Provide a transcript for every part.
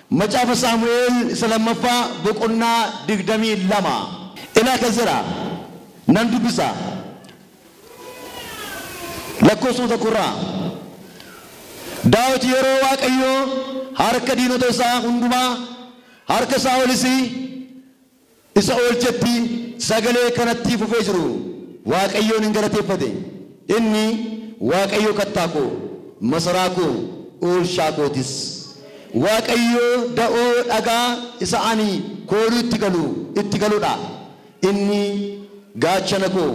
macaafa Saamu'eel isa lammaffaa boqonnaa 22 ilaa kasira nan dubbisa lakkoofsa kurraa Daawit yeroo Waaqayyoo harka diinota isaa hundumaa harka Saa'olis isa oolchetti sagalee kanatti fufee jiru Waaqayyoon hin galateeffate inni Waaqayyo kattaa koo masaraa koo oolshaa kootis Waaqayyo da'oo dhagaa isa ani kooluu itti galuudha inni gaachana koo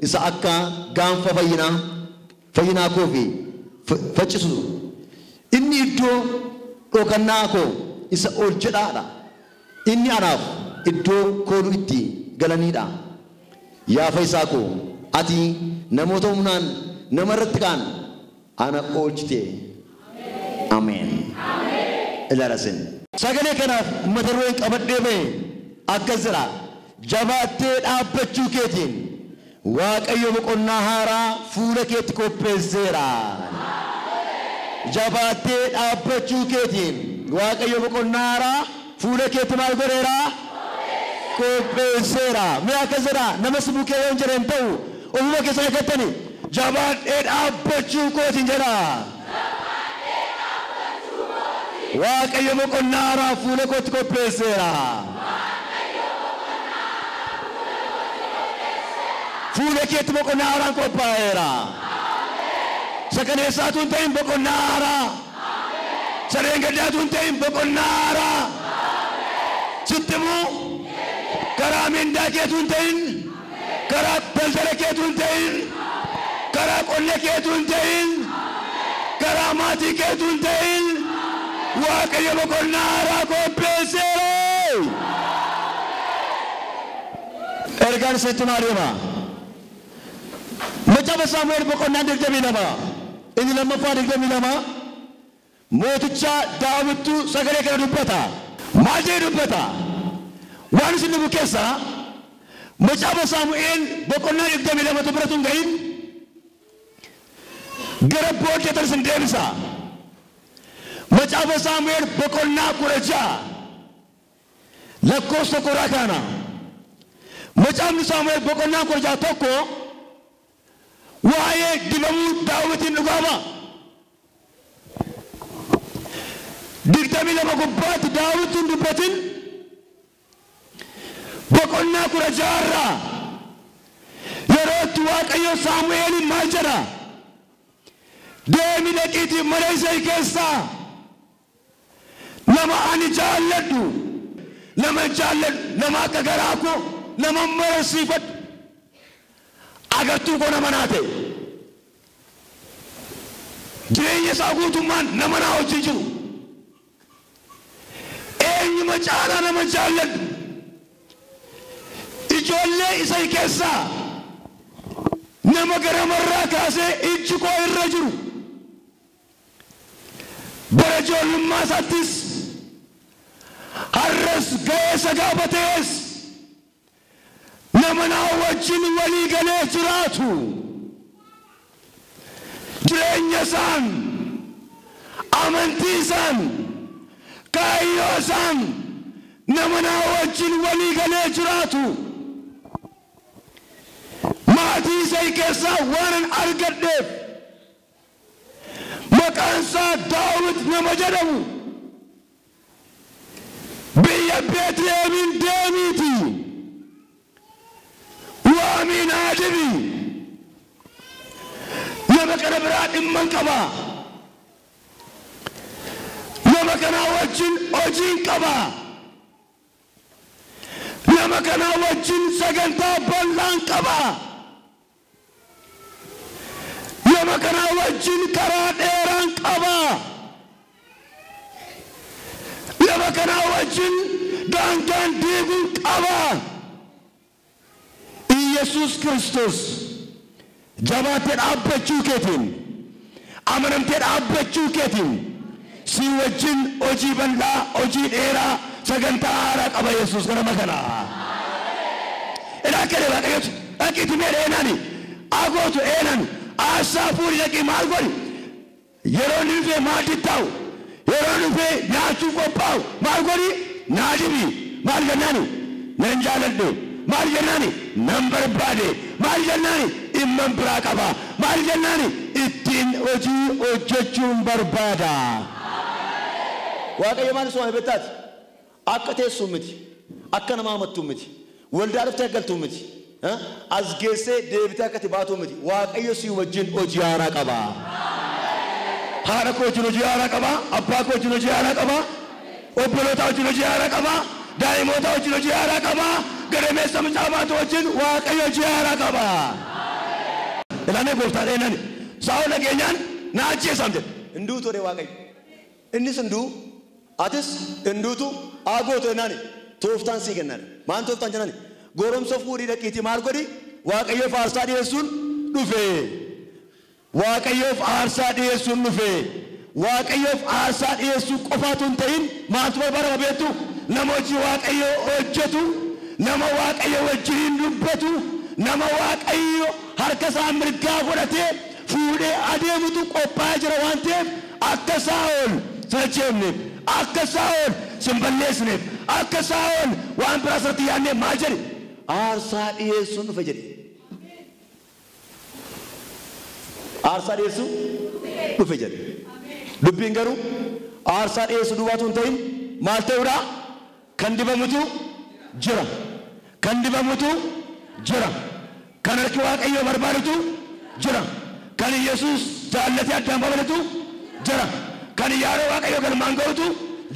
isa akka gaanfa fayyinaa koo fi faccisu inni iddoo dhokannaa koo isa oolchedhaadha inni anaaf iddoo kooluu itti galaniidha yaa fayyisaa koo ati namoota humnaan nama irratti kaan ana oolchite amen ilarasin sagalee kanaaf mata dureen qabadhee ba'e akkas jira jabaattee dhaabbachuu keetiin Waaqayyo boqonnaa haaraa fuula keetti qopheesseera jabaattee dhaabbachuu keetiin Waaqayyo boqonnaa haaraa fuula keetti maal godheera qopheesseera mee akkas jira nama sibukee yoon jedhan ta'u ofuma keessa eeggattani jabaadhee dhaabbachuu kootiin jedha Waaqayyo boqonnaa haaraa fuula kootti qopheesseera fuula keetti boqonnaa haaraan qophaa'eera sakaneessaatuun ta'in boqonnaa haaraa sareen gaddaatuun ta'in boqonnaa haaraa sittimuu karaa mindaa keetuun ta'in karaa daldala keetuun ta'in karaa qonna keetuun ta'in karaa maatii keetuun ta'in Waaqayyo boqonnaa haaraa qopheesseera ergaan sitti maal hima macaafa Saamu'eel boqonnaa 22 inni lammaffaa 22 mooticha Daawittu sagalee kana dubbata maal jedhee dubbata waan isin dhufu keessa macaafa Saamu'eel boqonnaa 22 biratu hin gahin gara booddee tarsin deebisa macaafa Saamu'eel boqonnaa 16 lakkoofsa koraa kana macaafni Saamu'eel boqonnaa 16 tokko waa'ee dibamuu Daawitiin dhugaaba 22 gubbaatti Daawitiin dubbatin boqonnaa 16 yeroo itti Waaqayyo Saamu'eeliin maal jedha deemi dhaqiitii mana isaa keessaa nama ani jaalladhu nama akka garaa koo nama marasiifadhu agartuu koo nama naa ta'e jireenya isaa guutummaan nama naa wajjin jiru eenyuma caalaa nama jaalladhu ijoollee isa keessaa nama garamarraa kaasee ijji koo irra jiru bara ijoollummaa isaattis har'as ga'eessa gaafatees nama naa wajjin walii galee jiraatu jireenya isaan amantii isaan kaayyoo isaan nama naa wajjin walii galee jiraatu maatii isaa keessaa waan argadheef maqaan isaa Daawit nama jedhamu biyya Beetleheemiin deemiiti waamiin haadibi nama kana biraa dhimman qaba nama kanaa wajjin hojiin qaba nama kanaa wajjin sagantaa bal'aan qaba nama kanaa wajjin karaa dheeraan qaba nama kanaa wajjin daangaan diiguun qaba Yesus Kristus jabaattee dhaabbachuu keetiin amanamtee dhaabbachuu keetiin si wajjin hojii bal'aa hojii dheeraa sagantaa haaraa qaba Yesus kana makana ilaa kale waaqayyooti dhaqiitu mee dheenani agootu eenan aasaa fuudhi dhaqii maal godhi yeroo nuufee maal dittaa'u yeroo nuufee nyaata jiraachuu qophaa'u maal godhi naadibi maal jennaani nan jaaladhu maal jennaani nan barbaade maal jennaani imman biraa qaba maal jennaani ittiin hojii hojjechuun barbaada. Waaqayyo maal soo beektaati akka teessuu miti akka nama amattuu miti waldaa dhuftee galtuu miti as geessee deebitee akka tibaatuu miti waaqayyo si wajjin hojii haaraa qaba. Haadha koo wajjin hojii haaraa qaba abbaa koo wajjin hojii haaraa qaba obboloota wajjin hojii haaraa qaba daa'imoota wajjin hojii haaraa qaba gadameessa mucaamaa wajjin waaqayyo hojii haaraa qaba. Ilaanee gooftaan eenyani saa'ol nageenyaan na ajjeesamte hinduu ture waaqayyo innis hinduu atis hinduutu aagootu eenyani tooftaan sii kennan maan tooftaan jenani goromsa fuudhii dhaqiitii maal godhi waaqayyoof aarsaa dhiyeessuun dhufe waaqayyoof aarsaa dhiyeessuun dhufe waaqayyoof aarsaa dhiyeessuu qofaatu hin ta'in maaltu barbaadama beektu nama hojii waaqayyo hojjetu nama waaqayyo wajjin dubbatu nama waaqayyo harka isaa mirgaa godhatee fuudhee adeemutu qophaa'ee jira waan ta'eef akka Saa'ol salcheefneef akka Saa'ol simballeesneef akka Saa'ol waan biraa irratti yaadnee maal jedhe aarsaa dhiyeessuun dhufe jedhe. Aarsaa dhiyeessuu dhufe jedhe. Dubbiin garuu aarsaa dhiyeessuu duwwaatu hin ta'in maal ta'uudha kan dibamutu jira kan dibamutu jira kan harki waaqayyoo barbaadutu jira kan Yesuus jaallatee addaan babalatu jira kan yaada waaqayyoo galmaan ga'utu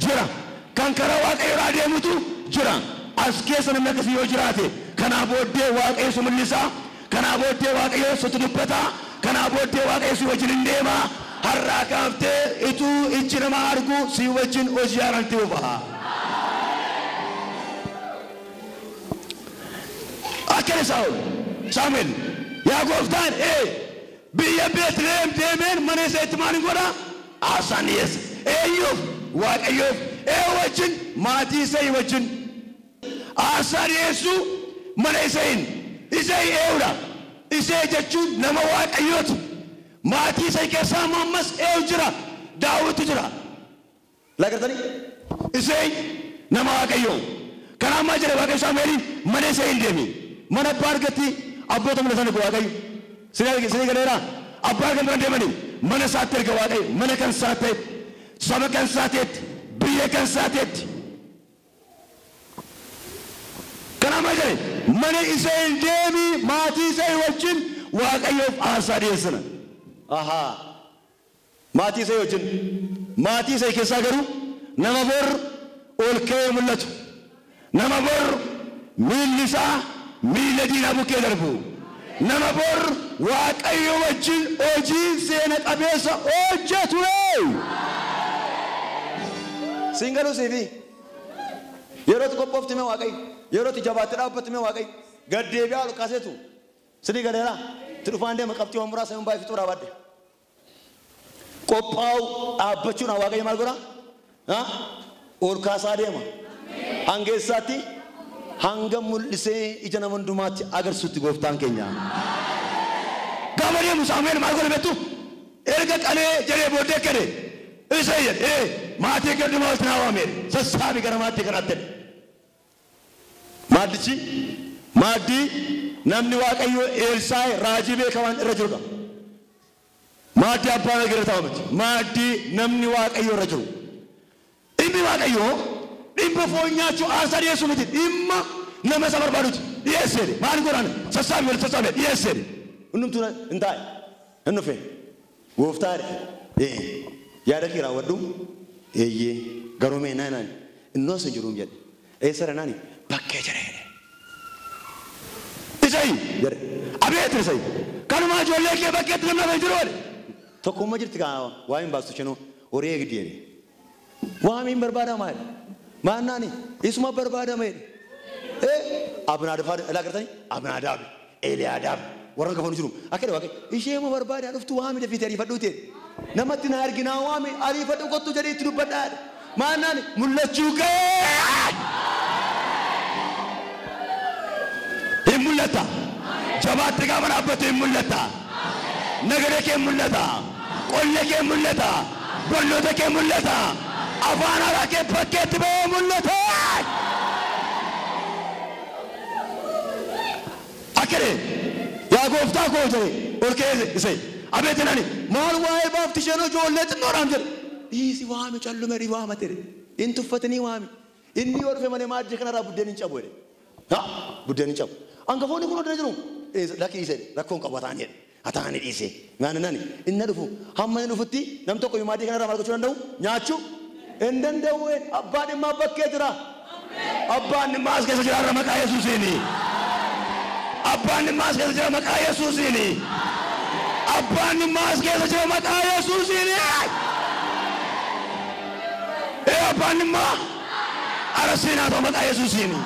jira kan karaa waaqayyoo adeemutu jira. As keessa namni akkasii yoo jiraate kanaa booddee waaqayyo si mul'isa kanaa booddee waaqayyo sitti dubbata kanaa booddee waaqayyo si wajjin hin deema har'aa kaaftee ituu ijji namaa argu si wajjin hojii haaraan ta'uufa. Akkana Saa'ol Saamu'eel yaa gooftaan biyya Beetlehem deemeen mana isaa itti maal godha aarsaa dhiyeessa eenyuuf waaqayyoof wajjin maatii isaa wajjin aarsaa dhiyeessuu mana isaanii isaa eewudha isaa jechuun nama waaqayyooti maatii isaa keessaa ammas jira Daawit jira lagartanii isaa nama waaqayyoo kanaa maa jedhe waaqayyo Saamu'eeliin mana isaanii deemi mana abbaa argatti abboota mana isaanii waaqayyo sinii galeera abbaa argan bira deemanii mana isaatti erga waaqayyo mana kan isaa ta'etti saba kan isaa ta'etti biyya kan isaa ta'etti kanaa maa jedhe mana isaanii deemi maatii isaanii wajjin waaqayyoof aarsaa dhiyeessina. Maatii isaanii wajjin maatii isaanii keessaa garuu nama bor ol ka'ee mul'atu nama bor miilli isaa miila diinaa bukkee darbu nama bor waaqayyo wajjin hojii seena qabeessa hojjetu singaluu siifi yeroo qophoofti mee waaqayyo yeroo jabaatte dhaabbatti mee waaqayyo gaddeebi'aa ol kaaseetu sidii galeera itti dhufaan deema qabxii waan muraasa hin baay'ee fixuu dhaabadde qophaa'u dhaabbachuun waaqayyo maal godha ol kaasaa deema hangeessaatti hanga mul'isee ija nama hundumaatti agarsiisutti gooftaan keenya. Gaafa deemu Saamu'eel maal godhe beektu erga qalee jedhee booddee kade isa jedhe maatii gaddumaa walitti naa waamee sassaabi gara maatii kanaatti maaddichi maaddii namni waaqayyo Elsaa'i raajii beekaa waan irra jirudha. Maaddii abbaa nageera ta'u miti maaddii namni waaqayyo irra jiru dhimmi waaqayyo dhimma foon nyaachuu aarsaa dhiyeessuu miti dhimma nama isa barbaaduti dhiyeesseedhe maal godhan sassaabi walitti sassaabe dhiyeesseedhe hundumtuu hin taa'e hin dhufe gooftaadhe yaada kee raawwadhu eeyyee garoomee naani innoo sin jiruun jedhe eessara naani bakkee jedhe isai jedhe abeetu isai kanumaa ijoollee kee bakkeetti namni hafe jiru jedhe tokkummaa jirti kaa waa hin baastu shenoo horii eegdi jedhe waa miin barbaadamaa jedhe maannani isuma barbaadama jedhe Abnaadaab lagartanii Abnaadaab Eliyaadaab warra gafanu jiru akkana waaqe ishee ma barbaada dhuftu waami dafite ariifadhu ta'e namatti na arginaa waami ariifadhu kottu jedhee itti dubbadhaa maannani mul'achuu ga'ee hin mul'ata jabaatti gaafa dhaabbatu hin mul'ata nagara kee mul'ata qolle kee mul'ata bolloota kee mul'ata afaan araakee bakkeetti ba'ee mul'ate. Akkere yaa gooftaa koo jedhe ol ka'ee isa abeetinani maal waa'ee baaftisheen ijoollee xinnoodhaan jedhe dhiisi waami callume ribaama tere in tuffatanii waami inni yoo dhufe malee maaddii kanarraa buddeen hin cabu jedhe buddeen hin cabu hangafoonni kun odda jiru lakkii isa rakkoon qabu ataanii dhiise maanani inni dhufu hamma inni dhufutti nam tokko maaddii kanarraa maal gochuu danda'u nyaachuu hin danda'u abbaan dhimmaa bakkee jira abbaan dhimmaa as keessa jira maqaa Yesuusiini abbaan dhimmaa as keessa jira maqaa Yesuusiini abbaan dhimmaa as keessa jira maqaa Yesuusiini abbaan dhimmaa arasiinaa ta'u maqaa Yesuusiini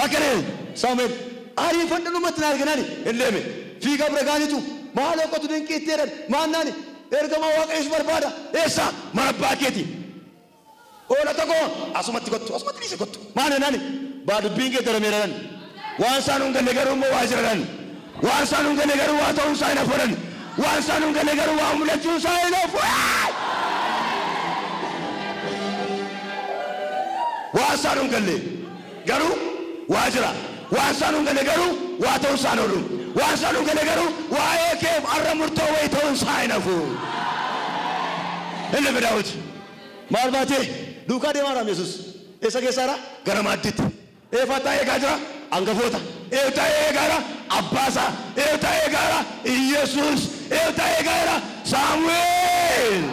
akkana Saamu'eel ariifadhu numatti na arginani elleeme fiiga biragaanitu maal okkatu dinqiitti jedhan maannaani ergamaa Waaqayyoos barbaada eessa mana abbaa keeti oola tokko asumatti dhiise kottu maannaani baadubbiin kee darameeran waan isaan hunganne garuu immoo waa jiran waan isaan hunganne garuu waa ta'uun isaa hin hafuudhan waan isaan hunganne garuu waa mul'achuun isaa hin hafuudhan waan isaan hunganne garuu waa jira waan isaan hunganne garuu waa ta'uun isaa hin oolu waan isaan hunganne garuu waa'ee keef arra murtoo wayii ta'uun isaa hin hafu inni Daawit maal baatee duukaa deemaadhaam Yesuus eessa keessaadha gara maaddiitti eeffataa eegaa jira angafoota eeffataa eegaadha abbaasa eeffataa eegaadha Yesuus eeffataa eegaadha Saamu'eel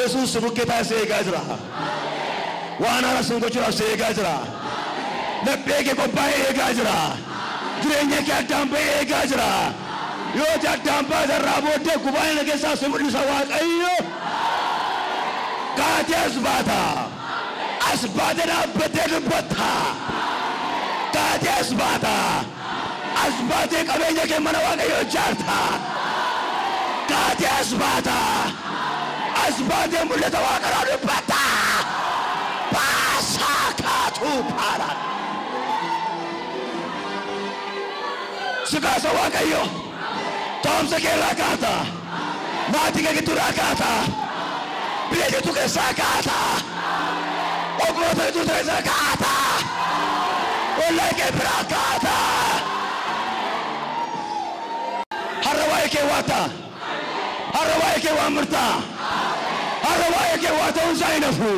Yesuus bukkee taasisee eegaa jira waan haara sun gochuudhaaf si eegaa jira laphee kee qophaa'ee eegaa jira jireenya kee addaan ba'ee eegaa jira yoo addaan baasarraa booddee gubaa'ina keessaa si mul'isa Waaqayyo kaatee as baate dhaabbattee dubbatta kaatee as baatee qabeenya kee mana Waaqayyoo ijaarta kaatee as baatee mul'ata Waaqaa dubbatta baasaa kaatuu paaraan sukaasa Waaqayyo to'umsa kee irraa kaata maatii kee gidduu irraa kaata biyya gidduu keessaa kaata oggoloota gidduu keessaa kaata ollaa kee biraa kaata har'a waa'ee kee waata har'a waa'ee kee waa murtaa har'a waa'ee kee waa ta'uun isaa hin hafu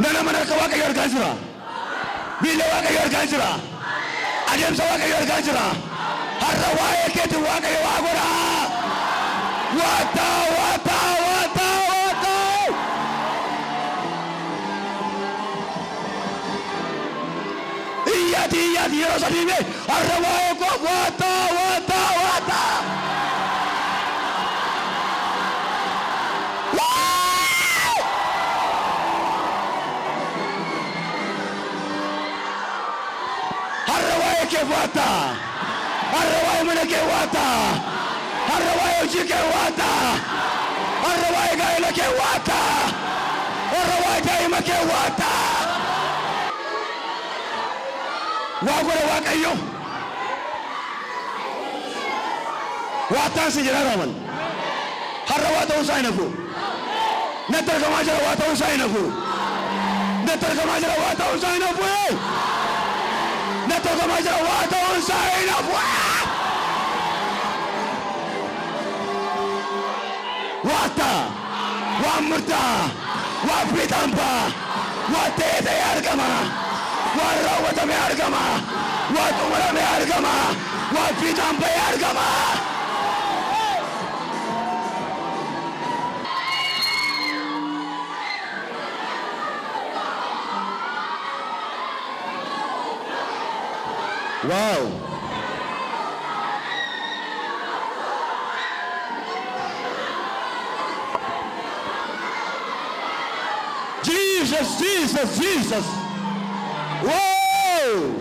nana mana akka Waaqayyo argaa jira biyya Waaqayyo argaa jira adeemsa Waaqayyo argaa jira har'a waa'ee keetiin Waaqayyo waa godha waata iyyati yeroo sadii har'a waa'ee koo waata Kewata, Harawai mana kewata, Harawai uji kewata, Harawai gaila kewata, Harawai daima kewata. Wagora Waaqayyo, wata sejaraman, Harawata usainafu, netar kamajara wata usainafu, netar kamajara wata usainafu. Neto kamajara wata unsaina wata wamurta wafitampa watete argama warawata me argama watumara me argama wafitampa argama Wow. Jesus. Wow.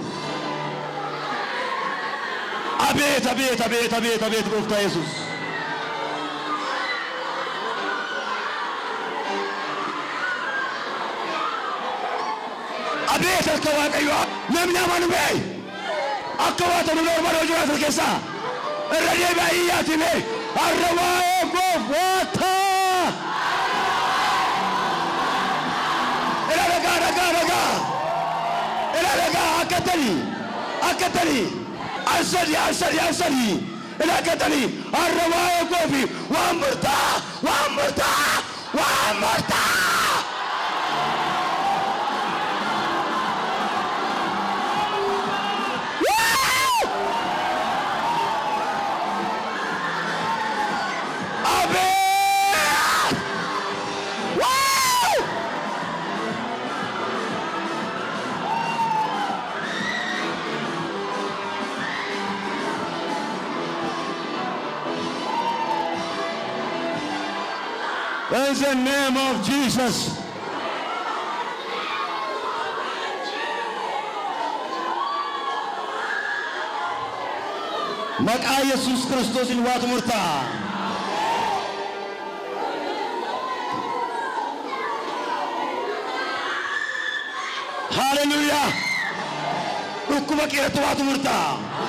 Abet gooftaa Yesuus. Abet akka Waaqayyo namni amanu beey. Akka waata nu normal hojii keessa irra deebi'aa iyyaatime har'a waa'ee goof waata. Akatali. Asali. Akatali. Arwaye goofi wamurta. In the name of Jesus. Maqaa Yesuus Kiristoosin waatu murtaa. Hallelujah. Dhukkuma keetti waatu murtaa.